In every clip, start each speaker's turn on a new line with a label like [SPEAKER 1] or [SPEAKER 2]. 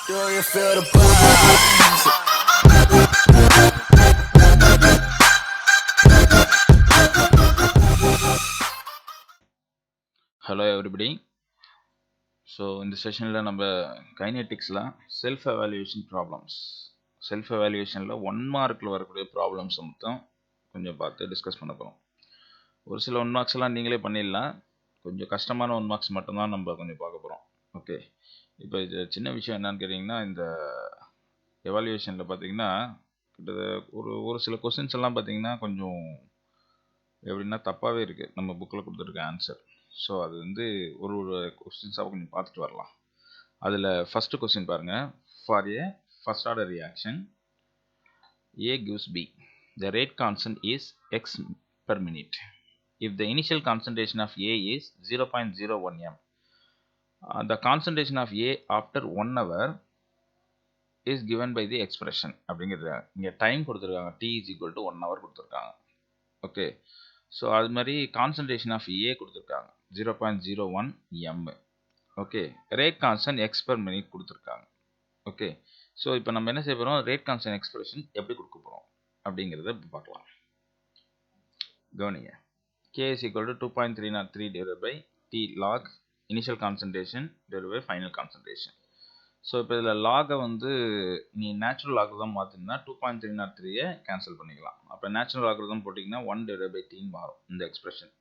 [SPEAKER 1] Do you feel the vibes?
[SPEAKER 2] Hello everybody. So இந்த செஷனில் நம்ம கைனெட்டிக்ஸில் செல்ஃப் எவாலுவேஷன் ப்ராப்ளம்ஸ் செல்ஃப் எவாலுவேஷனில் 1 மார்க்கில் வரக்கூடிய ப்ராப்ளம்ஸ் மட்டும் கொஞ்சம் பார்த்து டிஸ்கஸ் பண்ண போகிறோம். ஒரு சில 1 மார்க்ஸ்லாம் நீங்களே பண்ணிடலாம். கொஞ்சம் கஷ்டமான 1 மார்க்ஸ் மட்டும்தான் நம்ம கொஞ்சம் பார்க்க போகிறோம். ஓகே, இப்போ இது சின்ன விஷயம் என்னன்னு கேட்டிங்கன்னா, இந்த எவாலுவேஷனில் பார்த்தீங்கன்னா கிட்டத்தட்ட ஒரு சில கொஸ்டின்ஸ் எல்லாம் பார்த்தீங்கன்னா கொஞ்சம் எப்படின்னா தப்பாகவே இருக்குது நம்ம புக்கில் கொடுத்துருக்க ஆன்சர். ஸோ அது வந்து ஒரு கொஸ்டின்ஸாக கொஞ்சம் பார்த்துட்டு வரலாம். அதில் ஃபஸ்ட்டு கொஸ்டின் பாருங்கள். For A first order reaction A gives B, the rate constant is x per minute. If the initial concentration of A is 0.01 m, the concentration of A after 1 hour is given by the expression. அப்படிங்கிறது இங்கே time கொடுத்துருக்காங்க, t is equal to 1 hour கொடுத்துருக்காங்க. Okay, so அது மாதிரி concentration of ஏ கொடுத்துருக்காங்க 0.01 m. Okay, rate constant X per minute கொடுத்துருக்காங்க. Okay, so இப்போ நம்ம என்ன செய்ய போகிறோம், ரேட் கான்ஸ்டன்ட் எக்ஸ்பிரஷன் எப்படி கொடுக்க போகிறோம் அப்படிங்கிறத இப்போ பார்க்கலாம். கவனிங்க. K is equal to 2.303 divided by T log initial concentration divided by final concentration. So இப்போ இதில் லாகை வந்து நீ நேச்சுரல் லாக் தான் மாற்றினா 2.303 கேன்சல் பண்ணிக்கலாம். அப்போ நேச்சுரல் லாக் தான் போட்டிங்கன்னா 1 divided by T மாறும் இந்த எக்ஸ்பிரஷன்.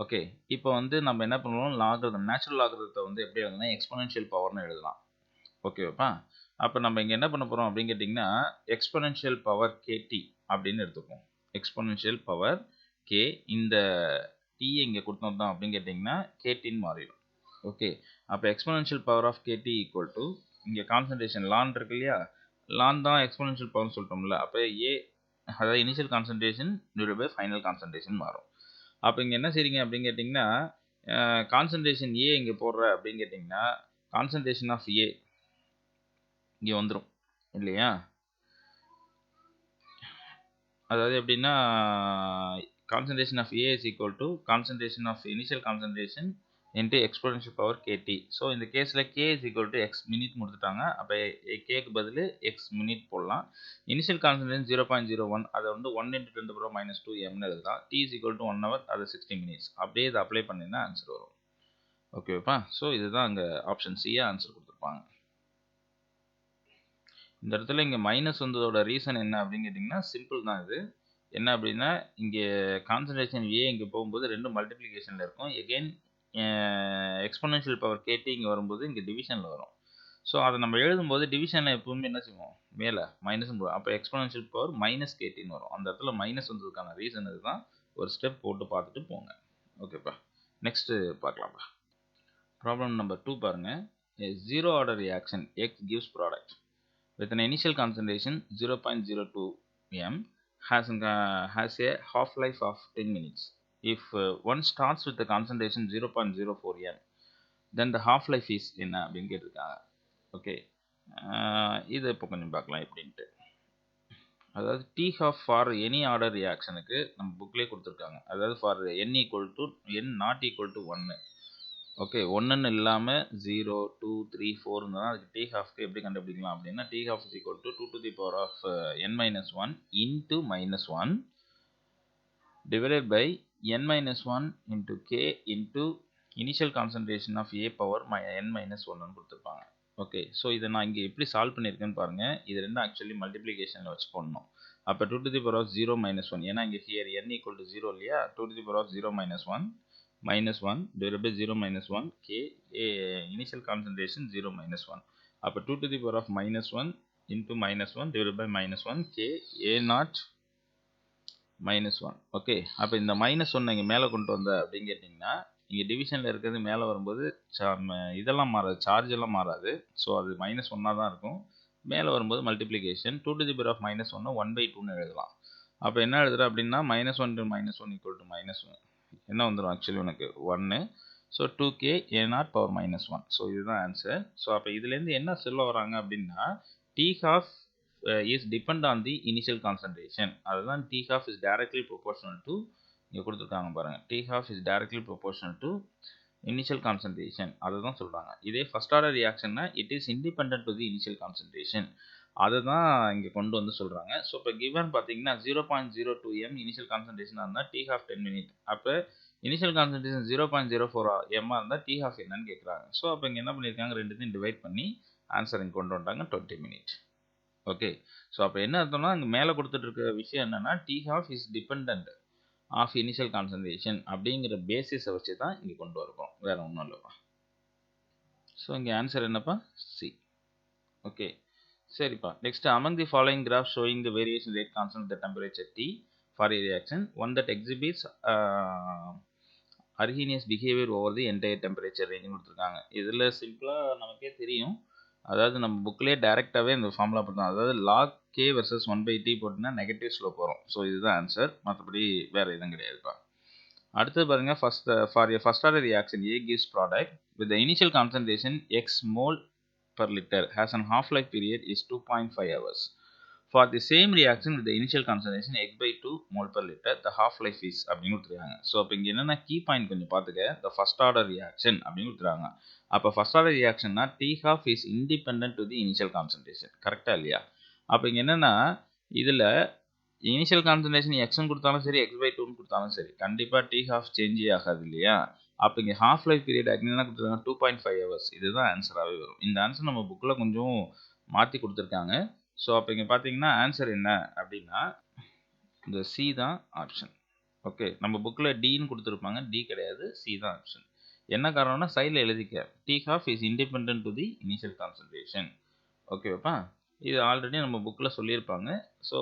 [SPEAKER 2] ஓகே, இப்போ வந்து நம்ம என்ன பண்ணுவோம், லாகிரதம் நேச்சுரல் லாகிரதத்தை வந்து எப்படி எழுதலாம், எக்ஸ்பொனென்ஷியல் பவர்னு எழுதலாம். ஓகேவாப்பா, அப்போ நம்ம இங்கே என்ன பண்ண போகிறோம் அப்படின்னு கேட்டிங்கன்னா, எக்ஸ்பொனென்ஷியல் பவர் கேடி அப்படின்னு எடுத்துப்போம். எக்ஸ்பொனென்ஷியல் பவர் கே, இந்த டி இங்கே கொடுத்தோம் அப்படின்னு கேட்டிங்கன்னா கேடின்னு மாறிடும். ஓகே, அப்போ exponential power of k t equal to இங்கே கான்சன்ட்ரேஷன் லான் இருக்கு இல்லையா, லான் தான் எக்ஸ்பொனென்ஷியல் பவர்னு சொல்லிட்டோம்ல. அப்போ ஏ அதாவது initial concentration divided by final concentration மாறும். அப்போ இங்கே என்ன செய்றீங்க அப்படின்னு கேட்டிங்கன்னா, கான்சன்ட்ரேஷன் ஏ இங்கே போடுற அப்படின்னு கேட்டிங்கன்னா கான்சன்ட்ரேஷன் ஆஃப் ஏ இங்கே வந்துடும் இல்லையா. அதாவது எப்படின்னா concentration of A is equal to concentration of initial concentration into exponential power k t. So இந்த கேஸில் k is equal to x minute கொடுத்துட்டாங்க. அப்போ கேக்கு பதில் எக்ஸ் மினிட் போடலாம். இனிஷியல் கான்சன்ட்ரேஷன் 0.01, அதை வந்து 1 × 10⁻² எம்னு எழுதலாம். T is equal to 1 hour, அது 60 minutes. அப்படியே இதை அப்ளை பண்ணினா ஆன்சர் வரும். ஓகேப்பா, ஸோ இதுதான் அங்கே ஆப்ஷன் சியை ஆன்சர் கொடுத்துருப்பாங்க. இந்த இடத்துல இங்கே மைனஸ் வந்ததோட ரீசன் என்ன அப்படின்னு கேட்டிங்கன்னா சிம்பிள் தான். இது என்ன அப்படின்னா, இங்கே கான்சன்ட்ரேஷன் ஏ இங்கே போகும்போது 2 மல்டிப்ளிகேஷனில் இருக்கும். எகெயின் எக்ஸ்பொனென்ஷியல் பவர் கேடி இங்கே வரும்போது இங்கே டிவிஷனில் வரும். ஸோ அதை நம்ம எழுதும்போது டிவிஷனில் எப்பவுமே என்ன செய்வோம், மேலே மைனஸ் போடும். அப்போ எக்ஸ்பொனென்ஷியல் பவர் மைனஸ் கேடின்னு வரும். அந்த இடத்துல மைனஸ் வந்ததுக்கான ரீசன் இதுதான். ஒரு ஸ்டெப் போட்டு பார்த்துட்டு போங்க. ஓகேப்பா, நெக்ஸ்ட்டு பார்க்கலாம்ப்பா. ப்ராப்ளம் நம்பர் 2 பாருங்கள். Zero order reaction X gives product with an initial concentration 0.02 m has a half-life of 10 minutes. If one starts with the concentration 0.04 m, then the half-life is என்ன அப்படின்னு கேட்டிருக்காங்க. Okay, இதை இப்போ கொஞ்சம் பார்க்கலாம் எப்படின்ட்டு. அதாவது t half for any order ரியாக்ஷனுக்கு நம்ம புக்லேயே கொடுத்துருக்காங்க. அதாவது for n equal to n not equal to 1. Okay, ஒன்றுன்னு இல்லாமல் 0, 2, 3, 4 இருந்தால் அதுக்கு டி ஹாஃப்க்கு எப்படி கண்டுபிடிக்கலாம் அப்படின்னா, t half is equal to 2 to the power of n-1 into -1 divided by n-1 into k into initial concentration of a power n-1 கொடுத்துருப்பாங்க. Okay, so இதை நான் இங்கே எப்படி சால்வ் பண்ணியிருக்கேன்னு பாருங்கள். இது ரெண்டும் ஆக்சுவலி மல்டிப்ளிகேஷனில் வச்சு போடணும். அப்போ 2 to the power of 0 - 1, ஏன்னா இங்கே ஹியர் n ஈக்குவல் டு 0 இல்லையா. 2 to the power of 0 - 1 -1 divided by 0 - 1 k, initial concentration 0 - 1. அப்போ 2 to the power of -1 into -1 divided by -1 k a naught -1. Okay, அப்போ இந்த -1 இங்கே மேலே கொண்டு வந்த அப்படின்னு கேட்டிங்கன்னா, இங்கே டிவிஷனில் இருக்கிறது மேலே வரும்போது இதெல்லாம் மாறாது, சார்ஜ் எல்லாம் மாறாது. ஸோ அது -1 தான் இருக்கும். மேலே வரும்போது multiplication 2 to the power of -1 1/2ன்னு எழுதலாம். அப்போ என்ன எழுதுற அப்படின்னா -1 into -1 equal to -1 என்ன வந்துடும் ஆக்சுவலி உனக்கு 1. So 2k a0 power -1. So இதுதான் ஆன்சர். ஸோ அப்போ இதுலேருந்து என்ன சொல்ல வராங்க அப்படின்னா, t half is depend on the initial concentration. அதுதான் t half is directly proportional to, இங்கே கொடுத்துருக்காங்க பாருங்கள். T half is directly proportional to initial concentration அதை தான் சொல்கிறாங்க. இதே ஃபர்ஸ்ட் ஆர்டர் ரியாக்ஷன்னா it is independent to the initial concentration, அதை தான் இங்கே கொண்டு வந்து சொல்கிறாங்க. ஸோ இப்போ கிவன் பார்த்தீங்கன்னா 0.02 எம் இனிஷியல் கான்சன்ட்ரேஷனாக இருந்தால் டி ஹாஃப் 10 மினிட், அப்போ இனிஷியல் கான்சன்ட்ரேஷன் 0.04 எம்மாக இருந்தால் டி ஹாஃப் என்னன்னு கேட்குறாங்க. ஸோ அப்போ இங்கே என்ன பண்ணியிருக்காங்க, ரெண்டுத்தையும் டிவைட் பண்ணி ஆன்சர் இங்கே கொண்டு வந்துட்டாங்க 20 மினிட். ஓகே, ஸோ அப்போ என்ன அர்த்தம்னா இங்கே மேலே கொடுத்துட்டு இருக்க விஷயம் என்னென்னா t half is depend of initial concentration அப்படிங்கிற பேசிஸை வச்சு தான் இங்கே கொண்டு வரப்போம், வேறு ஒன்றும் இல்லைப்பா. ஸோ இங்கே ஆன்சர் என்னப்பா, சி. ஓகே சரிப்பா. Next among the following graph showing the variation rate constant the temperature D for A reaction one that exhibits Arrhenius behaviour over the entire temperature range கொடுத்துருக்காங்க. இதில் சிம்பிளாக நமக்கே தெரியும், அதாவது நம்ம புக்லேயே டேரெக்டாகவே இந்த ஃபார்முலா போட்டோம், அதாவது லாக் கே வர்சஸ் 1/t போட்டிங்கன்னா நெகட்டிவ் ஸ்லோப் வரும். ஸோ இதுதான் ஆன்சர், மற்றபடி வேறு எதுவும் கிடையாதுப்பா. அடுத்தது பாருங்கள், for A first order reaction A gives product with the initial concentration X mole per liter has an half-life period is 2.5 hours. For the same reaction with the initial concentration x/2 mole per liter, the half-life is அப்படின்னு கொடுத்துருக்காங்க. So அப்போ இங்கே என்னென்னா key point கொஞ்சம் பார்த்துக்க, the first order reaction அப்படின்னு கொடுத்துருக்காங்க. அப்போ ஃபர்ஸ்ட் ஆர்டர் ரியாக்ஷன்னா t half is independent to the initial concentration, கரெக்டாக இல்லையா? அப்போ இங்கே என்னென்னா இதில் இனிஷியல் கான்சன்ட்ரேஷன் எக்ஸ்ன்னு கொடுத்தாலும் சரி x/2ன்னு கொடுத்தாலும் சரி கண்டிப்பாக டி ஹாஃப் சேஞ்சே ஆகாது இல்லையா? அப்போ இங்கே ஹாஃப் லைஃப் பீரியட் என்ன கொடுத்துருக்காங்க 2.5 ஹவர்ஸ், இதுதான் ஆன்சராகவே வரும். இந்த ஆன்சர் நம்ம புக்கில் கொஞ்சம் மாற்றி கொடுத்துருக்காங்க. ஸோ அப்போ இங்கே பார்த்தீங்கன்னா ஆன்சர் என்ன அப்படின்னா இந்த சி தான் ஆப்ஷன். ஓகே, நம்ம புக்கில் டின்னு கொடுத்துருப்பாங்க, டி கிடையாது, சி தான் ஆப்ஷன். என்ன காரணம்னா சைடில் எழுதிக்க t half is independent to the initial concentration. ஓகேவாப்பா, இது ஆல்ரெடி நம்ம புக்கில் சொல்லியிருப்பாங்க. ஸோ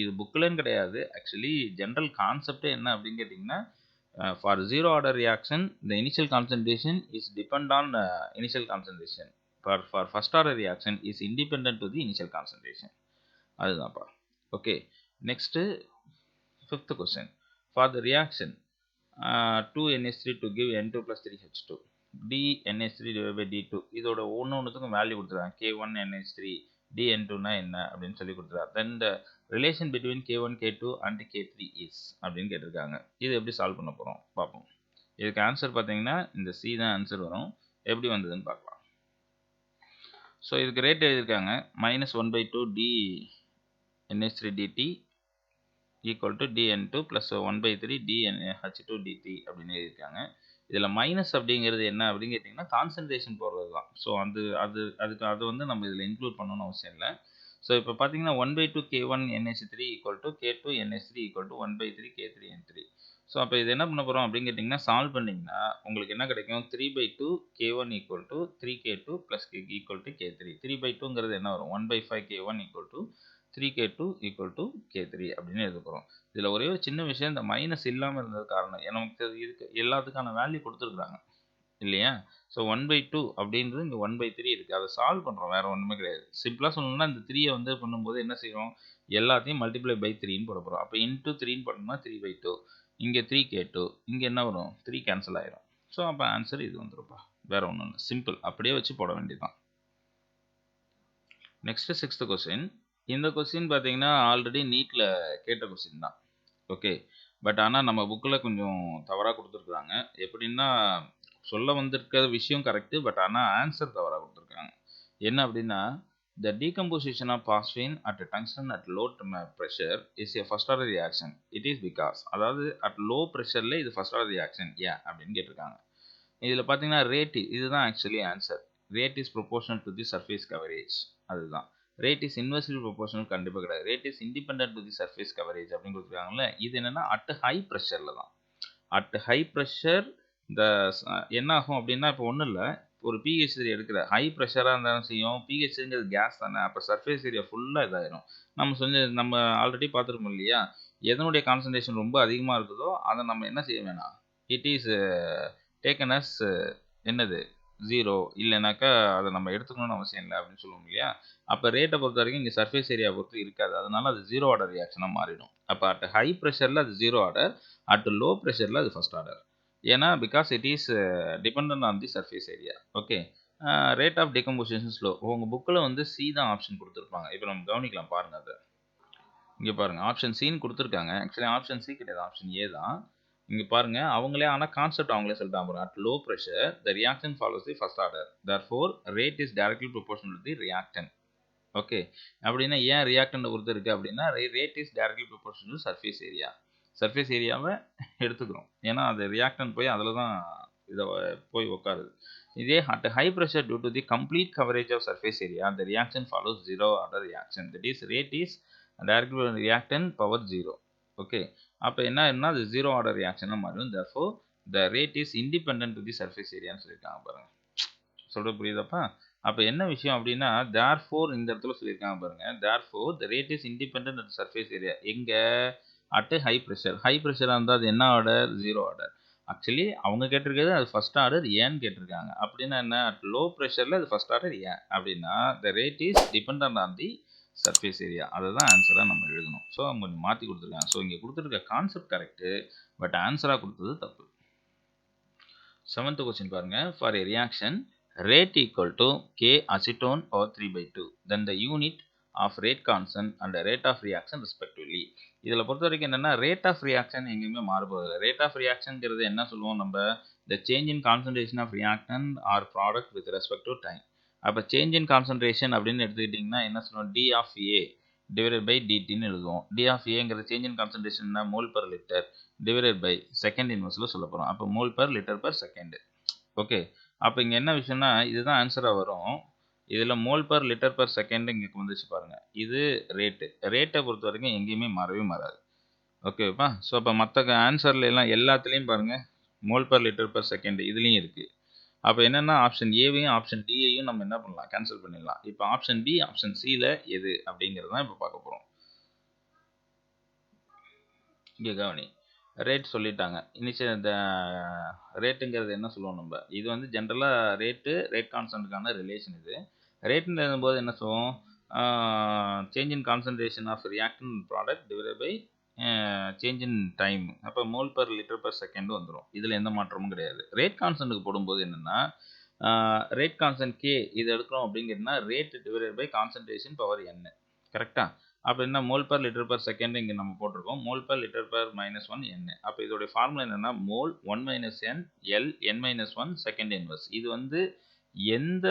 [SPEAKER 2] இது புக்கில்னு கிடையாது, ஆக்சுவலி ஜென்ரல் கான்செப்டே என்ன அப்படின்னு கேட்டிங்கன்னா for zero order reaction the initial concentration is depend on initial concentration, for first order reaction is independent to the initial concentration, அதுதான்ப்பா. Okay, next fifth question, for the reaction 2NH3 to give N2 plus 3H2 dNH3 divided by D2, இதோட ஒன்றுத்துக்கும் value கொடுத்துருக்காங்க. K1NH3 dN2னா என்ன அப்படின்னு சொல்லி கொடுத்துருக்காங்க. Then the relation between K1 K2 and K3 is அப்படின்னு கேட்டிருக்காங்க. இது எப்படி சால்வ் பண்ண போகிறோம் பார்ப்போம். இதுக்கு ஆன்சர் பார்த்தீங்கன்னா இந்த சி தான் ஆன்சர் வரும். எப்படி வந்ததுன்னு பார்க்கலாம். ஸோ இதுக்கு ரேட் எழுதியிருக்காங்க -1/2 dNH3 dt equal to dN2 plus 1/3 dNH2 dt அப்படின்னு எழுதியிருக்காங்க. இதில் மைனஸ் அப்படிங்கிறது என்ன அப்படின்னு கேட்டிங்கன்னா கான்சன்ட்ரேஷன் போடுறது தான். ஸோ அது வந்து நம்ம இதில் இன்க்ளூட் பண்ணணும்னு அவசியம் இல்லை. ஸோ இப்போ பார்த்தீங்கன்னா 1/2 K1NH3 equal to K2NH3 equal to 1/3 K3N3. So அப்போ இது என்ன பண்ண போகிறோம் அப்படின்னு கேட்டிங்கன்னா சால்வ் பண்ணிங்கன்னா உங்களுக்கு என்ன கிடைக்கும், 3/2 K1 equal to 3K2 plus equal to K3. 3/2ங்கிறது என்ன வரும், 1/5 K1 equal to 3K2 equal to K3 அப்படின்னு எழுத போகிறோம். இதில் ஒரே ஒரு சின்ன விஷயம், இந்த மைனஸ் இல்லாமல் இருந்தது காரணம் நமக்கு இதுக்கு எல்லாத்துக்கான வேல்யூ கொடுத்துருக்குறாங்க இல்லையா? ஸோ 1/2 அப்படின்றது இங்கே 1/3 இருக்குது, அதை சால்வ் பண்ணுறோம், வேறு ஒன்றுமே கிடையாது. சிம்பிளாக சொல்லணும்னா இந்த 3யை வந்து பண்ணும்போது என்ன செய்வோம், எல்லாத்தையும் மல்டிப்ளை பை 3ன்னு போட போகிறோம். அப்போ இன்ட்டு 3ன்னு பண்ணோம்னா 3/2, இங்கே 3K2, இங்கே என்ன வரும் 3 கேன்சல் ஆயிரும். ஸோ அப்போ ஆன்சர் இது வந்துருப்பா, வேறு ஒன்றும் இல்லை, சிம்பிள், அப்படியே வச்சு போட வேண்டியதுதான். Next 6th question. இந்த கொஸ்டின் பார்த்தீங்கன்னா ஆல்ரெடி நீட்டில் கேட்ட கொஸ்டின் தான். ஓகே, பட் ஆனால் நம்ம புக்கில் கொஞ்சம் தவறாக கொடுத்துருக்குறாங்க. எப்படின்னா சொல்ல வந்திருக்க விஷயம் கரெக்டு, பட் ஆனால் ஆன்சர் தவறாக கொடுத்துருக்காங்க. என்ன அப்படின்னா the decomposition of phosphine at tungsten at low pressure is a first order reaction. It is because, அதாவது அட் லோ ப்ரெஷரில் இது ஃபர்ஸ்ட் ஆர்டர் ரியாக்ஷன் ஏன் அப்படின்னு கேட்டிருக்காங்க. இதில் பார்த்தீங்கன்னா ரேட், இதுதான் actually answer. Rate is proportional to the surface coverage, அதுதான். ரேட் இஸ் இன்வெர்ஸ்லி ப்ரொபோர்ஷனல் கண்டிப்பாக கிடையாது. Rate is independent to the surface coverage அப்படின்னு கொடுத்துருக்காங்கல்ல, இது என்னென்னா அட் ஹை ப்ரெஷரில் தான். அட் ஹை ப்ரெஷர் இந்த என்ன ஆகும் அப்படின்னா இப்போ ஒன்றும் இல்லை, ஒரு பிஹெச் ஏரியா எடுக்கிற ஹை ப்ரெஷராக இருந்தாலும் செய்யும், பிஹெச்ங்கிறது கேஸ் தானே, அப்போ சர்ஃபேஸ் ஏரியா ஃபுல்லாக இதாயிரும். நம்ம ஆல்ரெடி பார்த்துருக்கோம் இல்லையா, எதனுடைய கான்சன்ட்ரேஷன் ரொம்ப அதிகமாக இருக்குதோ அதை நம்ம என்ன செய்ய வேணாம், இட் இஸ் டேக்கன் அஸ் என்னது 0, இல்லைனாக்கா அதை நம்ம எடுத்துக்கணும்னு அவசியம் இல்லை அப்படின்னு சொல்லுவோம் இல்லையா. அப்போ ரேட்டை பொறுத்த வரைக்கும் இங்கே சர்ஃபேஸ் ஏரியா பொறுத்து இருக்காது, அதனால அது 0 ஆர்டர் ரியாக்ஷனாக மாறிடும். அப்போ அட் ஹை ப்ரெஷரில் அது 0 ஆர்டர், அட் லோ ப்ரெஷரில் அது ஃபர்ஸ்ட் ஆர்டர். ஏன்னா because it is depend on the surface area. Okay, rate of decomposition slow, உங்கள் புக்கில் வந்து சி தான் ஆப்ஷன் கொடுத்துருப்பாங்க. இப்போ நம்ம கவனிக்கலாம் பாருங்கள், அதை இங்கே பாருங்கள், ஆப்ஷன் சின்னு கொடுத்துருக்காங்க. ஆக்சுவலி ஆப்ஷன் சி கிடையாது, ஆப்ஷன் ஏ தான். இங்க பாருங்க அவங்களே ஆனா கான்செப்ட் அவங்களே சொல்லிட்டாங்க பாருங்க. At low pressure the reaction follows the first order. Therefore rate is directly proportional to the reactant. Okay. அப்படின்னா ஏன் ரியாக்டன்ட் பொறுத்து இருக்கு அப்படின்னா rate is directly proportional to surface area. Surface ஏரியாவை எடுத்துக்கிறோம். ஏன்னா அது ரியாக்டன்ட் போய் அதில் தான் இதை போய் உட்காருது. இதே at high pressure due to the complete coverage of surface area the reaction follows zero order reaction. That is rate is directly reactant power zero. Okay. அப்போ என்ன ஆயிரும்னா அது ஜீரோ ஆர்டர் ரியாக்ஷனாக மாறும். therefore the rate is independent to the surface ஏரியான்னு சொல்லியிருக்காங்க பாருங்க. சொல்கிறது புரியுதாப்பா? அப்போ என்ன விஷயம் அப்படின்னா therefore இந்த இடத்துல சொல்லியிருக்காங்க பாருங்க. therefore the rate is independent at surface area. எங்கே? At high pressure. ஹை ப்ரெஷராக இருந்தால் அது என்ன ஆர்டர்? Zero order. ஆக்சுவலி அவங்க கேட்டிருக்கிறது அது ஃபர்ஸ்ட் ஆர்டர் ஏன்னு கேட்டிருக்காங்க. அப்படின்னா என்ன? அட் லோ ப்ரெஷரில் அது ஃபர்ஸ்ட் ஆர்டர் ஏன் அப்படின்னா the rate is depend on the surface area. அதை தான் ஆன்சராக நம்ம எழுதணும். ஸோ அவங்க கொஞ்சம் மாற்றி கொடுத்துருக்காங்க. ஸோ இங்கே கொடுத்துருக்க கான்செப்ட் கரெக்டு, பட் ஆன்சராக கொடுத்தது தப்பு. 7th question பாருங்க. For a reaction rate equal to K acetone power 3/2 then the unit of rate constant and rate of reaction respectively. இதில் பொறுத்த வரைக்கும் என்னென்னா ரேட் ஆஃப் ரியாக்ஷன் எங்கேயுமே மாறுபடுது. ரேட் ஆஃப் ரியாக்ஷன்ங்கிறது என்ன சொல்லுவோம் நம்ம? the change in concentration of reactant or product with respect to time. அப்போ change in concentration அப்படின்னு எடுத்துக்கிட்டிங்கன்னா என்ன சொல்லுவோம்? D of a divided by டிடின்னு எழுதுவோம். டி ஆஃப் ஏங்கிறது change in concentration mole per litre divided by second இன்வர்ஸில் சொல்ல போகிறோம். அப்போ mole per litre per second. Okay. அப்போ இங்கே என்ன விஷயம்னா இதுதான் ஆன்சராக வரும். இதில் mole per litre per second இங்கே வந்துச்சு பாருங்கள். இது ரேட்டு. ரேட்டை பொறுத்த வரைக்கும் எங்கேயுமே மாறவே மாறாது. ஓகேப்பா? ஸோ அப்போ மற்ற ஆன்சரில் எல்லாம் எல்லாத்துலேயும் பாருங்கள் mole per litre per second இதுலேயும் இருக்குது. அப்போ என்னென்னா ஆப்ஷன் ஏவையும் ஆப்ஷன் டியையும் நம்ம என்ன பண்ணலாம்? கேன்சல் பண்ணிடலாம். இப்போ ஆப்ஷன் பி ஆப்ஷன் சியில் எது அப்படிங்கிறது தான் இப்போ பார்க்க போகிறோம். இங்கே கவனி. ரேட் சொல்லிட்டாங்க. இனிஷியல் இந்த ரேட்டுங்கிறது என்ன சொல்லுவோம் நம்ம? இது வந்து ஜென்ரலாக ரேட் கான்ஸ்டன்ட்டுக்கான ரிலேஷன் இது. ரேட்டுன்னு எழுதும்போது என்ன சொல்லுவோம்? Change in concentration of reactant product divided by change in time. அப்போ mole per litre per second வந்துடும். இதில் எந்த மாற்றமும் கிடையாது. ரேட் கான்ஸ்டன்ட்டுக்கு போடும்போது என்னென்னா ரேட் கான்ஸ்டன்ட் கே இது எடுக்கிறோம் அப்படிங்கிறதுனா rate divided by concentration power n. கரெக்டாக? அப்போ என்ன mole per litre per second இங்கே நம்ம போட்டிருக்கோம். Mole per litre per -1 n. அப்போ இதோடைய ஃபார்முலா என்னென்னா mole 1 - n L n-1 second inverse. இது வந்து எந்த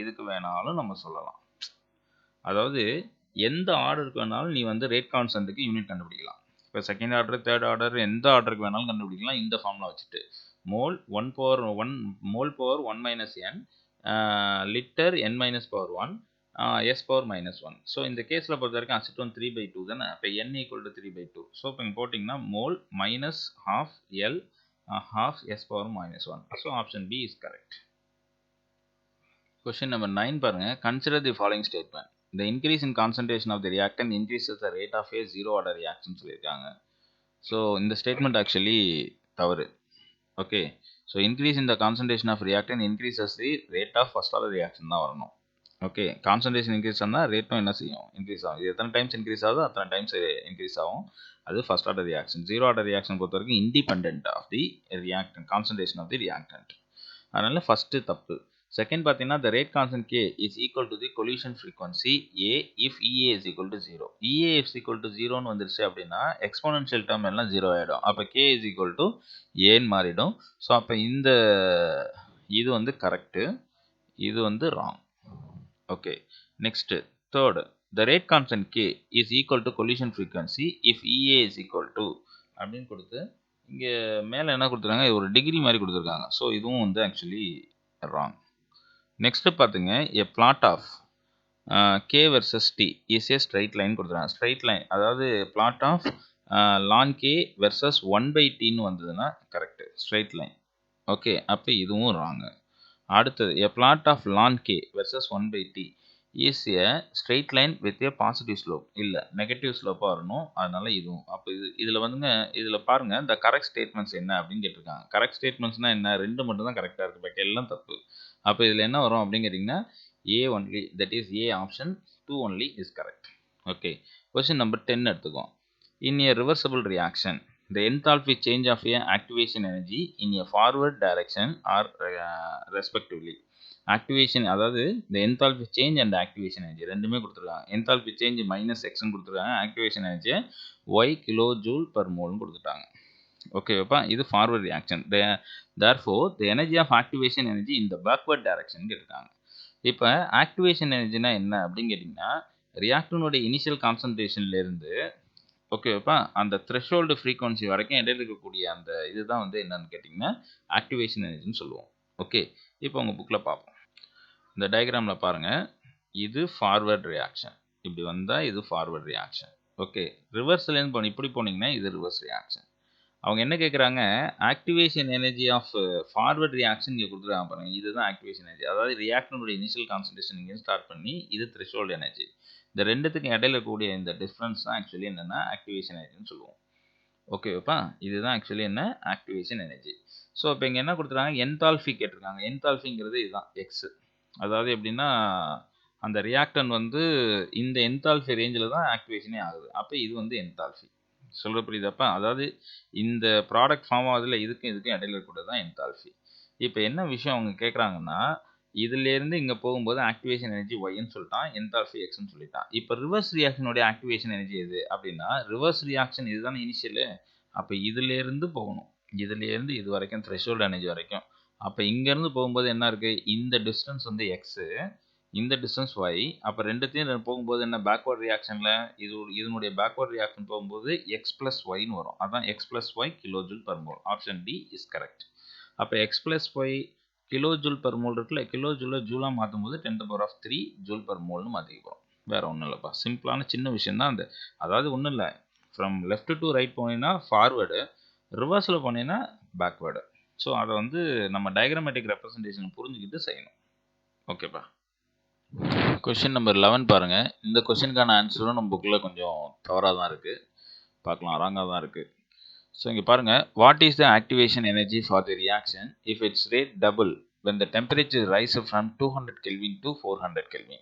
[SPEAKER 2] இதுக்கு வேணாலும் நம்ம சொல்லலாம். அதாவது எந்த ஆர்டருக்கு வேணாலும் நீ வந்து ரேட் கான்ஸ்டன்ட்டுக்கு யூனிட் கண்டுபிடிக்கலாம். இப்போ செகண்ட் ஆர்டர் தேர்ட் ஆர்டர் எந்த ஆர்டருக்கு வேணாலும் கண்டுபிடிக்கலாம் இந்த ஃபார்முலா வச்சுட்டு. Mole 1/1 mole power 1 - n litre n-1 s power -1. So இந்த கேஸில் பொறுத்த வரைக்கும் அசிட்டோன் 3/2 தானே. அப்போ n = 3/2. ஸோ இப்போ இங்கே போட்டிங்கன்னா mole -12 L half s power -1. So option B is correct. Question number 9 பாருங்க. Consider the following statement. The increase in concentration of the reactant increases the rate of a zero order reaction சொல்லியிருக்காங்க. So இந்த statement actually தவறு. Okay. So increase in the concentration of reactant increases the rate of first order reaction தான் வரணும். Okay. Concentration increase ஆனால் ரேட்டும் என்ன செய்யும்? Increase ஆகும். இது எத்தனை டைம்ஸ் இன்க்ரீஸ் ஆகுதோ அத்தனை டைம்ஸ் இன்க்ரீஸ் ஆகும். அது first order reaction. Zero order reaction பொறுத்த வரைக்கும் independent of the reactant concentration of the reactant. அதனால ஃபர்ஸ்ட் தப்பு. செகண்ட் பார்த்தீங்கன்னா the rate constant K is equal to the collision frequency A if EA is equal to 0. EA is equal to 0ன்னு வந்துருச்சு அப்படின்னா exponential term எல்லாம் 0 ஆகிடும். அப்போ K is equal to Aன்னு மாறிடும். So அப்போ இது வந்து கரெக்டு, இது வந்து wrong. Okay. Next third the rate constant K is equal to collision frequency if EA is equal to அப்படின்னு கொடுத்து இங்கே மேலே என்ன கொடுத்துருக்காங்க? ஒரு டிகிரி மாதிரி கொடுத்துருக்காங்க. ஸோ இதுவும் வந்து ஆக்சுவலி ராங். நெக்ஸ்ட் பார்த்துங்க a plot of K versus T is a straight line கொடுத்துருக்காங்க. ஸ்ட்ரைட் லைன் அதாவது plot of ln K versus 1/Tன்னு வந்ததுன்னா கரெக்டு ஸ்ட்ரைட் லைன். ஓகே. அப்போ இதுவும் ராங்கு. அடுத்தது a plot of ln K versus 1/T is a straight line with a positive slope. இல்லை negative ஸ்லோப்பாக வரணும். அதனால இதுவும் அப்போ இதில் வந்துங்க இதில் பாருங்கள் இந்த கரெக்ட் ஸ்டேட்மெண்ட்ஸ் என்ன அப்படின்னு கேட்டிருக்காங்க. கரெக்ட் ஸ்டேட்மெண்ட்ஸ்னால் என்ன? 2 மட்டும் தான் கரெக்டாக இருக்குது, பாக்கி எல்லாம் தப்பு. அப்போ இதில் என்ன வரும் அப்படின்னு கேட்டிங்கன்னா A only, that is A option 2 only is correct. Okay. Question number 10 எடுத்துக்கோம். In a reversible reaction, the enthalpy change of a activation energy in a forward direction are respectively. Activation அதாவது the enthalpy change and activation energy ரெண்டுமே கொடுத்துருக்காங்க. enthalpy change -x கொடுத்துருக்காங்க, activation energy y kJ/mol கொடுத்துட்டாங்க. ஓகேவாப்பா, இது forward reaction. Therefore the energy of activation energy in the backward direction கேட்டிருக்காங்க. இப்போ activation எனர்ஜினா என்ன அப்படின்னு கேட்டிங்கன்னா, ரியாக்டனுடைய இனிஷியல் கான்சன்ட்ரேஷன்லேருந்து ஓகேவாப்பா, அந்த த்ரெஷோல்டு ஃப்ரீக்வன்சி வரைக்கும் இடையில இருக்கக்கூடிய அந்த இதுதான் வந்து என்னன்னு கேட்டிங்கன்னா ஆக்டிவேஷன் எனர்ஜின்னு சொல்லுவோம். ஓகே, இப்போ உங்கள் புக்கில் பார்ப்போம். இந்த டயக்ராமில் பாருங்கள், இது ஃபார்வர்ட் ரியாக்ஷன். இப்படி வந்தால் இது ஃபார்வர்ட் ரியாக்ஷன். ஓகே, ரிவர்ஸ்லேருந்து இப்படி போனீங்கன்னா இது ரிவர்ஸ் ரியாக்ஷன். அவங்க என்ன கேட்குறாங்க, activation energy of forward reaction இங்கே கொடுத்துருக்காங்க பாருங்கள். இதுதான் ஆக்டிவேஷன் எனர்ஜி. அதாவது ரியாக்டனுடைய இனிஷியல் கான்சன்ட்ரேஷன் இங்கே ஸ்டார்ட் பண்ணி இது த்ரெஷோல்டு எனர்ஜி. இந்த ரெண்டுத்துக்கும் இடையில கூடிய இந்த டிஃப்ரென்ஸ் தான் ஆக்சுவலி என்னென்னா ஆக்டிவேஷன் எனர்ஜின்னு சொல்லுவோம். ஓகேப்பா, இதுதான் ஆக்சுவலி என்ன ஆக்டிவேஷன் எனர்ஜி. ஸோ இப்போ இங்கே என்ன கொடுத்துருக்காங்க, என்தால்ஃபி கேட்டிருக்காங்க. என்தால்ஃபிங்கிறது இதுதான் எக்ஸ். அதாவது எப்படின்னா, அந்த ரியாக்டன் வந்து இந்த என்தால்ஃபி ரேஞ்சில் தான் ஆக்டிவேஷனே ஆகுது. அப்போ இது வந்து என்தால்ஃபி. சொல்கிற புரியுதாப்பா? அதாவது இந்த ப்ராடக்ட் ஃபார்ம் ஆகுதுல, இதுக்கும் இடையில இருக்கக்கூடாது தான் என்தால்ஃபி. இப்போ என்ன விஷயம் அவங்க கேட்குறாங்கன்னா, இதுலேருந்து இங்கே போகும்போது ஆக்டிவேஷன் எனர்ஜி ஒய்ன்னு சொல்லிட்டான், என்தால்ஃபி எக்ஸ்ன்னு சொல்லிட்டான். இப்போ ரிவர்ஸ் ரியாக்ஷனுடைய ஆக்டிவேஷன் எனர்ஜி எது அப்படின்னா, ரிவர்ஸ் ரியாக்ஷன் இதுதானே இனிஷியலு. அப்போ இதுலேருந்து போகணும், இதுலேருந்து இது வரைக்கும் த்ரெஷோல்டு எனர்ஜி வரைக்கும். அப்போ இங்கேருந்து போகும்போது என்ன இருக்குது, இந்த டிஸ்டன்ஸ் வந்து எக்ஸு, இந்த டிஸ்டன்ஸ் ஒய். அப்போ ரெண்டுத்தையும் போகும்போது என்ன, பேக்வர்ட் ரியாக்ஷனில் இதனுடைய பேக்வர்ட் ரியாக்ஷன் போகும்போது எக்ஸ் ப்ளஸ் ஒய்ன்னு வரும். அதான் x plus y kilo joule per mole. Option d is correct. அப்போ x plus y kilo joule per mole இருக்குல்ல, கிலோ ஜூலில் ஜூலாக மாற்றும் போது 10⁻³ ஜூல் பர் மோல்னு மாற்றிக்க போகிறோம். வேறு ஒன்றும் இல்லைப்பா, சிம்பிளான சின்ன விஷயம் தான். அதாவது ஒன்றும் இல்லை, ஃப்ரம் லெஃப்ட் டு ரைட் போனீங்கன்னா ஃபார்வேர்டு, ரிவர்ஸில் போனீங்கன்னா பேக்வேர்டு. ஸோ அதை வந்து நம்ம டயக்ராமேட்டிக் ரெப்ரசன்டேஷன் புரிஞ்சுக்கிட்டு செய்யணும். ஓகேப்பா. கொஷின் நம்பர் 11 பாருங்கள். இந்த கொஷினுக்கான ஆன்சரும் நம்ம புக்கில் கொஞ்சம் தவறாக தான் இருக்குது, பார்க்கலாம், ராங்காக தான் இருக்குது. ஸோ இங்கே பாருங்கள், what is the activation energy for the reaction if it's rate double when the temperature rises from 200 Kelvin to 400 Kelvin.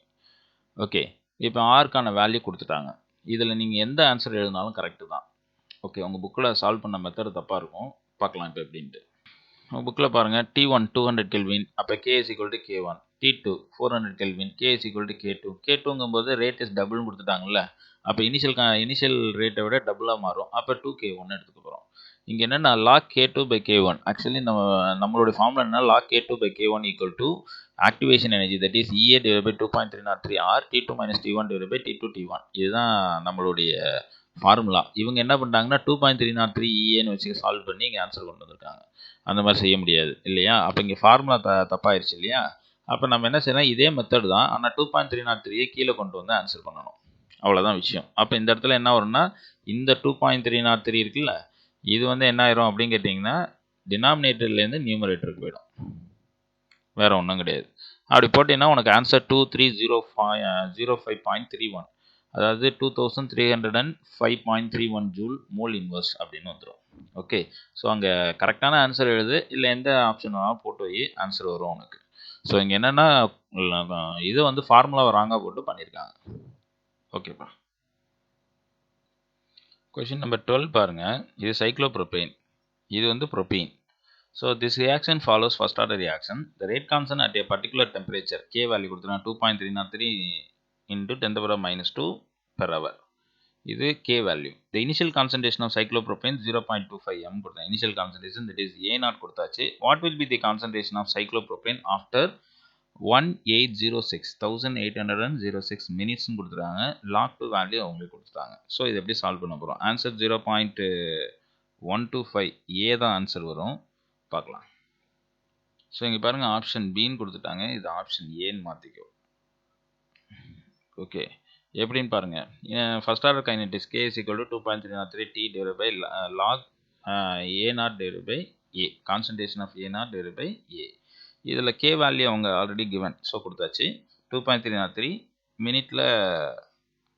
[SPEAKER 2] Okay, இப்போ ஆர்க்கான வேல்யூ கொடுத்துட்டாங்க. இதில் நீங்கள் எந்த ஆன்சர் எழுதினாலும் கரெக்டு தான். ஓகே, உங்கள் புக்கில் சால்வ் பண்ண மெத்தட் தப்பாக இருக்கும், பார்க்கலாம் இப்போ எப்படின்ட்டு. உங்கள் புக்கில் பாருங்கள், T1 200 Kelvin, அப்போ K is equal to K1. T2 400 Kelvin, K is equal to K2. K2ங்கும்போது ரேட் இஸ் டபுள்னு கொடுத்துட்டாங்கல்ல, அப்போ இனிஷியல் ரேட்டை விட டபுளாக மாறும். அப்போ 2K1 எடுத்துக்க போகிறோம். இங்கே என்னென்னா log K2 by K1. Actually நம்மளுடைய ஃபார்முலா என்ன, log K2 by K1 equal to activation energy, that is EA divided by 2.303 R T2 minus T1 divided by T2 T1. இதுதான் நம்மளுடைய ஃபார்முலா. இவங்க என்ன பண்ணிட்டாங்கன்னா 2.303 EAன்னு வச்சு சால்வ் பண்ணி இங்கே ஆன்சர் கொண்டு வந்திருக்காங்க. அந்த மாதிரி செய்ய முடியாது இல்லையா? அப்போ இங்கே ஃபார்முலா தப்பாயிருச்சு இல்லையா? அப்போ நம்ம என்ன செய்யலாம், இதே மெத்தட் தான், ஆனால் 2.303 கீழே கொண்டு வந்து ஆன்சர் பண்ணணும். அவ்வளோதான் விஷயம். அப்போ இந்த இடத்துல என்ன வரும்னா, இந்த 2.303 இருக்குல்ல, இது வந்து என்ன ஆயிரும் அப்படின்னு கேட்டிங்கன்னா, டினாமினேட்டர்லேருந்து நியூமரேட்டருக்கு போயிடும், வேறு ஒன்றும் கிடையாது. அப்படி போட்டிங்கன்னா உனக்கு ஆன்சர் 2305.31, அதாவது 2305.31 ஜூல் மோல் இன்வர்ஸ் அப்படின்னு வந்துடும். ஓகே, ஸோ அங்கே கரெக்டான ஆன்சர் எழுது, இல்லை எந்த ஆப்ஷன் வேணாலும் போட்டு போய் ஆன்சர் வரும் உனக்கு. ஸோ இங்கே என்னென்னா, இது வந்து ஃபார்முலாவை ராங்காக போட்டு பண்ணியிருக்காங்க. ஓகேப்பா. கொஷின் நம்பர் 12 பாருங்கள். இது சைக்ளோப்ரோபேன், இது வந்து propene. So this reaction follows first order reaction. The rate constant at a particular temperature, k value கொடுத்துருக்காங்க 2.303 into 10⁻² per hour. இது K value. The initial concentration of cyclopropane 0.25 m கொடுத்தாங்க. Initial concentration, that is A0 கொடுத்தாச்சு. What will be the concentration of cyclopropane after 1806 மினிட்ஸ்னு கொடுத்துருக்காங்க. log 2 value அவங்களுக்கு கொடுத்துட்டாங்க. So இது எப்படி சால்வ் பண்ண போகிறோம், ஆன்சர் 0.125 ஏ தான் ஆன்சர் வரும், பார்க்கலாம். ஸோ இங்கே பாருங்கள், ஆப்ஷன் பின்னு கொடுத்துட்டாங்க, இது ஆப்ஷன் ஏன்னு மாற்றிக்கோ. ஓகே, எப்படின்னு பாருங்கள். First order kinetics K is equal to 2.303 T divided by log A0 divided by A, concentration of A0 divided by A. இதில் K வேல்யூ அவங்க ஆல்ரெடி கிவன், ஸோ கொடுத்தாச்சு. 2.303 மினிட்டில்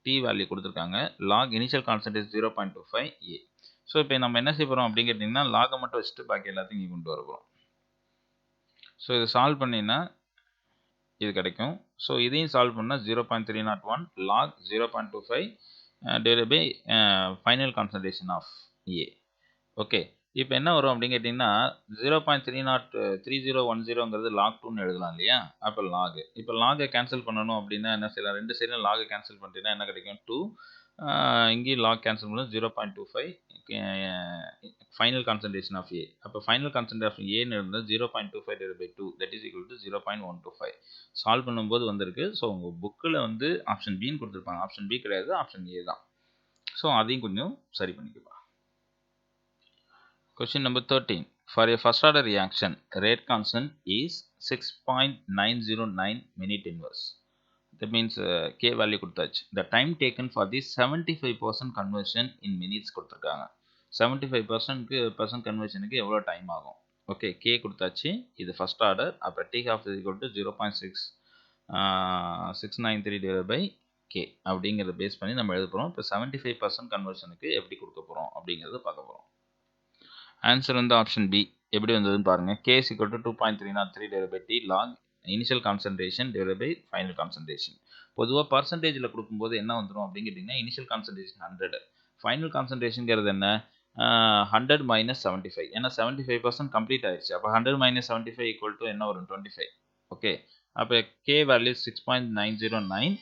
[SPEAKER 2] T வேல்யூ கொடுத்துருக்காங்க. Log initial concentration 0.25 A. So இப்போ நம்ம என்ன செய்ய போகிறோம் அப்படின்னு கேட்டிங்கன்னா, லாகை மட்டும் வச்சுட்டு பாக்கி எல்லாத்தையும் இங்கே கொண்டு வர போகிறோம். ஸோ இதை சால்வ் பண்ணிங்கன்னா இது கிடைக்கும். ஸோ இதையும் சால்வ் பண்ணால் 0.301 log 0.25 divided by final concentration of A. Okay, இப்போ என்ன வரும் அப்படின்னு கேட்டிங்கன்னா, 0.3010ங்கிறது log 2ன்னு எழுதலாம் இல்லையா? அப்போ லாக், இப்போ லாகை கேன்சல் பண்ணணும் அப்படின்னா என்ன செய்யலாம், ரெண்டு சைடும் லாகை கேன்சல் பண்ணிட்டீங்கன்னா என்ன கிடைக்கும், 2 இங்கேயும் லாக் கேன்சல் பண்ணும் 0.25 ஃபைனல் கான்சன்ட்ரேஷன் ஆஃப் ஏ. அப்போ ஃபைனல் கான்சன்ட்ரேஷன் ஆஃப் ஏன்னு இருந்தால் 0.25/2 that is equal to 0.125 solve பண்ணும்போது வந்திருக்கு. ஸோ உங்கள் புக்கில் வந்து ஆப்ஷன் பின்னு கொடுத்துருப்பாங்க. ஆப்ஷன் பி கிடையாது, ஆப்ஷன் ஏ தான். ஸோ அதையும் கொஞ்சம் சரி பண்ணிக்கலாம். Question number 13. For a first order reaction, rate constant is 6.909 minute inverse. That means K value கொடுத்தாச்சு. The time taken for this 75% conversion in minutes கொடுத்துருக்காங்க. 75% conversionக்கு எவ்வளோ டைம் ஆகும்? ஓகே, K கொடுத்தாச்சு. இது ஃபர்ஸ்ட் ஆர்டர். அப்போ T half is equal to 0.693 divided by K அப்படிங்கிறத base பண்ணி நம்ம எழுத போகிறோம். இப்போ 75% கன்வர்ஷனுக்கு எப்படி கொடுக்க போகிறோம் அப்படிங்கிறத பார்க்க போகிறோம். ஆன்சர் வந்து ஆப்ஷன் பி. எப்படி வந்ததுன்னு பாருங்கள். K is equal to 2.303 divided by T log initial concentration divide by final concentration. பொதுவாக பர்சன்டேஜில் கொடுக்கும்போது என்ன வந்துடும் அப்படின்னு கேட்டிங்கன்னா, இனிஷியல் கான்சன்ட்ரேஷன் 100, ஃபைனல் கான்சன்ட்ரேஷனுங்கிறது என்ன 100 - 75. ஏன்னா 75% கம்ப்ளீட் ஆயிடுச்சு. அப்போ 100 - 75 ஈக்குவல் டு என்ன வரும் 25. ஓகே, அப்போ K வேல்யூ 6.909.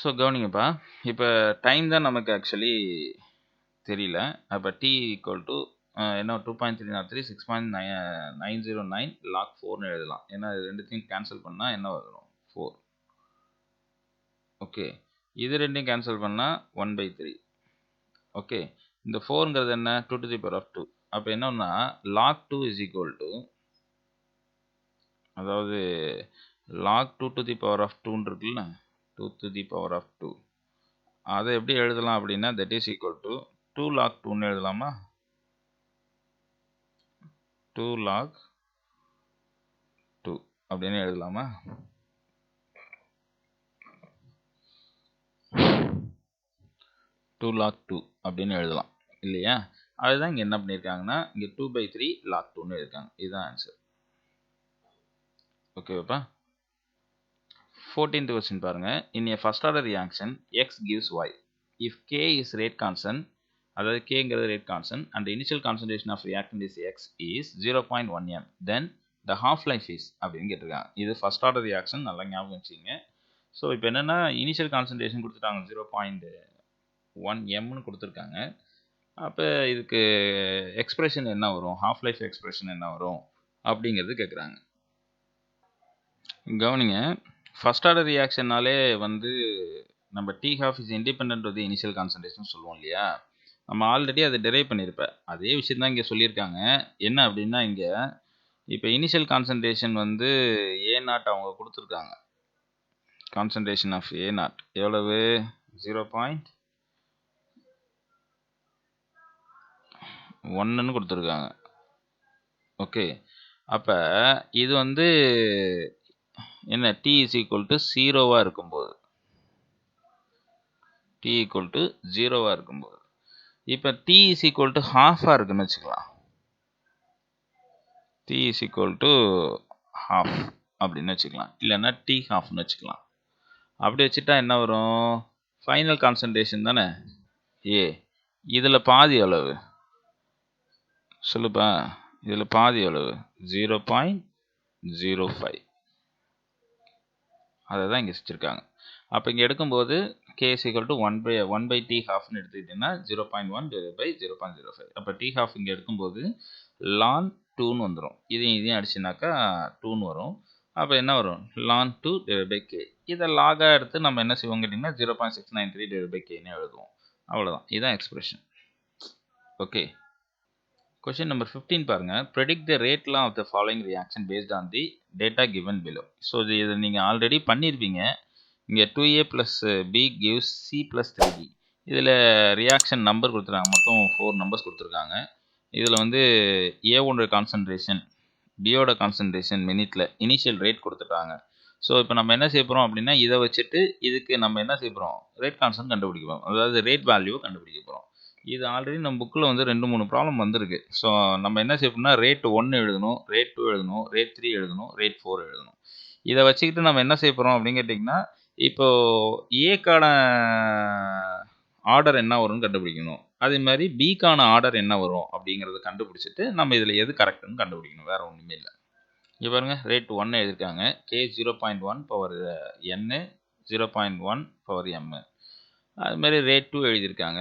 [SPEAKER 2] ஸோ கவனிங்கப்பா, இப்போ டைம் தான் நமக்கு ஆக்சுவலி தெரியல. அப்போ T ஈக்குவல் டு என்ன 2.303 6.909 log 4ன்னு எழுதலாம். ஏன்னா இது ரெண்டுத்தையும் கேன்சல் பண்ணால் என்ன வரும் 4. ஓகே, இது ரெண்டையும் கேன்சல் பண்ணால் 1/3. ஓகே, இந்த 4ங்கிறது என்ன 2 to the power of 2. அப்போ என்னன்னா log 2 is equal to, அதாவது log 2 to the power of 2 இருக்குல்ல, 2 to the power of 2, அதை எப்படி எழுதலாம் அப்படின்னா that is equal to 2 log 2ன்னு எழுதலாமா? 2 log 2 அப்படின்னு எழுதலாமா? 2 log 2 அப்படின்னு எழுதலாம் இல்லையா? அதுதான் இங்கே என்ன பண்ணியிருக்காங்கன்னா, இங்கே 2/3 log 2ன்னு இருக்காங்க. இதுதான் ஆன்சர். ஓகேவாப்பா. 14th question பாருங்க. In a first order reaction, X gives Y. If K is rate constant, அதாவது Kங்கிறது rate constant and the initial concentration of reactant is X is 0.1 m, then the half life is அப்படின்னு கேட்டிருக்காங்க. இது first order reaction, நல்லா ஞாபகம் வச்சுங்க. So இப்போ என்னென்னா initial concentration கொடுத்துட்டாங்க 0.1 mன்னு கொடுத்துருக்காங்க. அப்போ இதுக்கு எக்ஸ்பிரஷன் என்ன வரும், ஹாஃப் லைஃப் எக்ஸ்பிரஷன் என்ன வரும் அப்படிங்கிறது கேட்குறாங்க. கவனிங்க, ஃபர்ஸ்ட் ஆர்டர் ரியாக்ஷன்னாலே வந்து நம்ம T half is independent of the initial concentration சொல்லுவோம் இல்லையா? நம்ம ஆல்ரெடி அதை டெரைவ் பண்ணியிருப்பேன். அதே விஷயம் தான் இங்கே சொல்லியிருக்காங்க. என்ன அப்படின்னா, இங்கே இப்போ இனிஷியல் கான்சன்ட்ரேஷன் வந்து A0 அவங்க கொடுத்துருக்காங்க. கான்சன்ட்ரேஷன் ஆஃப் A0 எவ்வளவு 0.1ன்னு கொடுத்துருக்காங்க. ஓகே, அப்போ இது வந்து என்ன T is equal to 0 இருக்கும்போது, T equal to 0 இருக்கும்போது, இப்போ T is equal to half இருக்குன்னு வச்சுக்கலாம். T is equal to half அப்படின்னு வச்சுக்கலாம், இல்லைன்னா T halfன்னு வச்சுக்கலாம். அப்படி வச்சுட்டா என்ன வரும், ஃபைனல் கான்சன்ட்ரேஷன் தானே ஏ, இதில் பாதி அளவு சொல்லுப்பா, இதில் பாதி அளவு 0.05, அதை தான் இங்கே வச்சுருக்காங்க. அப்போ இங்கே எடுக்கும்போது K is equal to 1/T halfன்னு எடுத்துக்கிட்டிங்கன்னா 0.1 / 0.05. அப்போ T half இங்கே எடுக்கும்போது ln 2ன்னு வந்துடும். இதையும் அடிச்சுனாக்கா 2ன்னு வரும். அப்போ என்ன வரும் ln 2 / K. இதை லாகாக எடுத்து நம்ம என்ன செய்வோம் கேட்டிங்கன்னா 0.693 / Kன்னு எழுதுவோம். அவ்வளோதான், இதுதான் எக்ஸ்பிரஷன். ஓகே, கொஸ்டின் நம்பர் 15 பாருங்க. Predict the rate law of the following reaction based on the data given below. So இதை நீங்கள் ஆல்ரெடி பண்ணியிருப்பீங்க. இங்கே 2A + B gives C + 3D. இதில் ரியாக்ஷன் நம்பர் கொடுத்துருக்காங்க, மொத்தம் 4 நம்பர்ஸ் கொடுத்துருக்காங்க. இதில் வந்து A1 கான்சன்ட்ரேஷன், பியோட கான்சன்ட்ரேஷன் மினிட்ல இனிஷியல் ரேட் கொடுத்துட்டாங்க. ஸோ இப்போ நம்ம என்ன செய்ய போகிறோம் அப்படின்னா, இதை வச்சுட்டு இதுக்கு நம்ம என்ன செய்ய போகிறோம், ரேட் கான்ஸ்டன்ட் கண்டுபிடிக்க போகிறோம், அதாவது ரேட் வேல்யூவை கண்டுபிடிக்க போகிறோம். இது ஆல்ரெடி நம்ம புக்கில் வந்து 2-3 ப்ராப்ளம் வந்திருக்கு. ஸோ நம்ம என்ன செய்யணும்னா ரேட் 1 எழுதணும், ரேட் 2 எழுதணும், ரேட் 3 எழுதணும், ரேட் 4 எழுதணும். இதை வச்சுக்கிட்டு நம்ம என்ன செய்ய போகிறோம் அப்படின்னு கேட்டிங்கன்னா, இப்போது ஏக்கான ஆர்டர் என்ன வரும்னு கண்டுபிடிக்கணும், அதே மாதிரி பிக்கான ஆர்டர் என்ன வரும் அப்படிங்கிறத கண்டுபிடிச்சிட்டு நம்ம இதில் எது கரெக்டுன்னு கண்டுபிடிக்கணும், வேறு ஒன்றுமே இல்லை. இங்கே பாருங்க, ரேட் 1 எழுதியிருக்காங்க, K 0.1 power n 0.1 power m. அது மாதிரி ரேட் 2 எழுதியிருக்காங்க.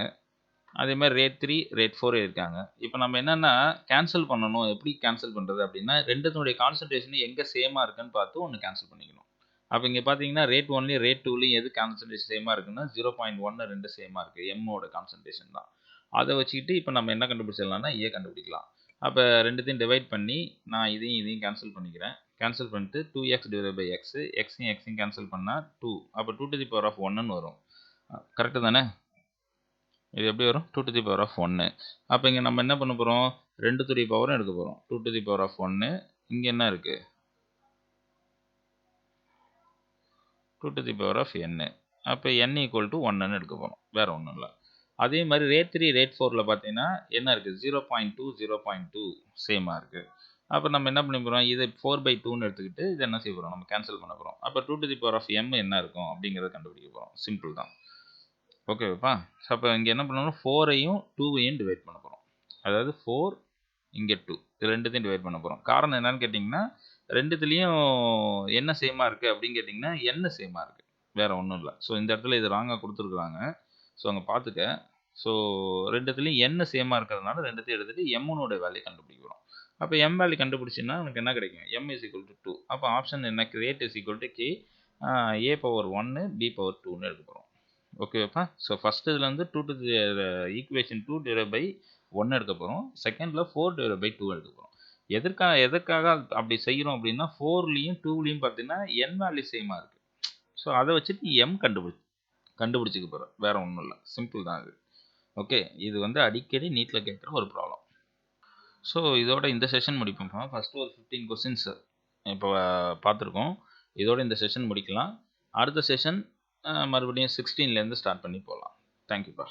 [SPEAKER 2] அதே மாதிரி ரேட் 3 ரேட் 4 எழுதியிருக்காங்க. இப்போ நம்ம என்னென்னா கேன்சல் பண்ணணும். எப்படி கேன்சல் பண்ணுறது அப்படின்னா ரெண்டுத்தினுடைய கான்சன்ட்ரேஷன் எங்கே சேமாக இருக்குன்னு பார்த்து ஒன்று கேன்சல் பண்ணிக்கணும். அப்போ இங்கே பார்த்தீங்கன்னா ரேட் 1லையும் ரேட் 2லையும் எது கான்சன்ட்ரேஷன் சேமாக இருக்குன்னா 0.1 ரெண்டு சேமாக இருக்குது. எம்மோட கான்சன்ட்ரேஷன் தான். அதை வச்சுக்கிட்டு இப்போ நம்ம என்ன கண்டுபிடிச்சிடலாம்னா ஏ கண்டுபிடிக்கலாம். அப்போ ரெண்டுத்தையும் டிவைட் பண்ணி நான் இதையும் கேன்சல் பண்ணிக்கிறேன். கேன்சல் பண்ணிட்டு 2x டிவைட் பை எக்ஸ், எக்ஸையும் கேன்சல் பண்ணால் 2. அப்போ 2 to the power of 1ன்னு வரும். கரெக்டு தானே? இது எப்படி வரும்? 2 to the power of 1. அப்போ இங்கே நம்ம என்ன பண்ண போகிறோம்? 2 to the power எடுக்க போகிறோம். 2 to the power of 1. இங்கே என்ன இருக்குது? 2 to the power of n. அப்போ n ஈக்குவல் டு 1ன்னு எடுக்க போகிறோம். வேறு ஒன்றும் இல்லை. அதே மாதிரி ரேட் 3 ரேட் 4ல் பார்த்தீங்கன்னா என்ன இருக்குது? 0.2 0.2 சேமாக இருக்குது. அப்போ நம்ம என்ன பண்ண போகிறோம்? இதை 4/2ன்னு எடுத்துக்கிட்டு இது என்ன செய்ய போகிறோம்? நம்ம கேன்சல் பண்ண போகிறோம். அப்போ 2 to the power of m என்ன இருக்கும் அப்படிங்கிறத கண்டுபிடிக்க போகிறோம். சிம்பிள் தான். ஓகேப்பா? ஸோ அப்போ இங்கே என்ன பண்ணணும்? 4ஐயும் 2ஐயும் டிவைட் பண்ண போகிறோம். அதாவது 4 இங்கே 2 இது ரெண்டுத்தையும் டிவைட் பண்ண போகிறோம். காரணம் என்னன்னு கேட்டிங்கன்னா ரெண்டுத்துலேயும் என்ன சேமாக இருக்குது அப்படின்னு கேட்டிங்கன்னா என்ன சேமாக இருக்குது. வேறு ஒன்றும் இல்லை. ஸோ இந்த இடத்துல இது ராங்காக கொடுத்துருக்குறாங்க. ஸோ அங்கே பார்த்துக்க. ஸோ ரெண்டுத்துலேயும் என்ன சேமாக இருக்கிறதுனால ரெண்டுத்தையும் எடுத்துகிட்டு எம்மனோட வேல்யூ கண்டுபிடிக்கிறோம். அப்போ எம் வேல்யூ கண்டுபிடிச்சின்னா எனக்கு என்ன கிடைக்கும்? m is equal to 2. அப்போ ஆப்ஷன் என்ன? Rate is equal to k a power 1 b power 2ன்னு எடுக்க போகிறோம். ஓகேப்பா? ஸோ ஃபஸ்ட்டு இதில் வந்து 2 to the equation 2 divide by 1 எடுக்க போகிறோம். செகண்டில் 4 டிவைட் பை 2 எடுக்க போகிறோம். எதற்காக அப்படி செய்கிறோம் அப்படின்னா 4லையும் 2லையும் பார்த்தீங்கன்னா n வேல்யூ சேமாக இருக்குது. ஸோ அதை வச்சுட்டு m கண்டுபிடிச்சிக்க போகிறோம். வேறு ஒன்றும் இல்லை. சிம்பிள் தான் இது. ஓகே, இது வந்து அடிக்கடி நீட்டில் கேட்குற ஒரு ப்ராப்ளம். ஸோ இதோட இந்த செஷன் முடிப்போம்ப்பா. ஃபஸ்ட்டு ஒரு 15 கொஸ்டின்ஸ் இப்போ பார்த்துருக்கோம். இதோட இந்த செஷன் முடிக்கலாம். அடுத்த செஷன் மறுபடியும் 16லேருந்து ஸ்டார்ட் பண்ணி போகலாம். தேங்க்யூப்பா.